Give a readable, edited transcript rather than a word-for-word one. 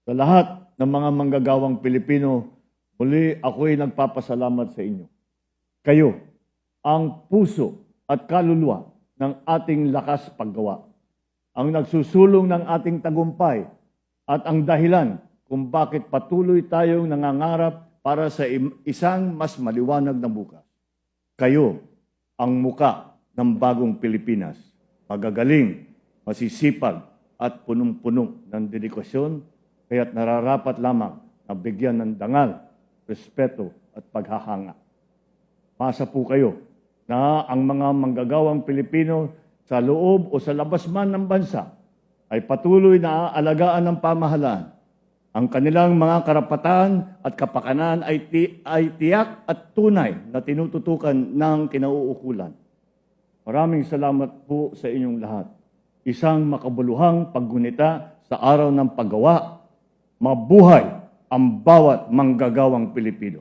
Sa lahat ng mga manggagawang Pilipino, muli ako'y nagpapasalamat sa inyo. Kayo, ang puso at kaluluwa ng ating lakas paggawa, ang nagsusulong ng ating tagumpay at ang dahilan kung bakit patuloy tayong nangangarap para sa isang mas maliwanag na bukas. Kayo, ang muka ng bagong Pilipinas, magagaling, masisipag at punong-puno ng dedikasyon, kaya't nararapat lamang na bigyan ng dangal, respeto at paghahanga. Masa po kayo na ang mga manggagawang Pilipino sa loob o sa labas man ng bansa ay patuloy na aalagaan ng pamahalaan. Ang kanilang mga karapatan at kapakanan ay tiyak at tunay na tinututukan ng kinauukulan. Maraming salamat po sa inyong lahat. Isang makabuluhang paggunita sa araw ng paggawa. Mabuhay ang bawat manggagawang Pilipino.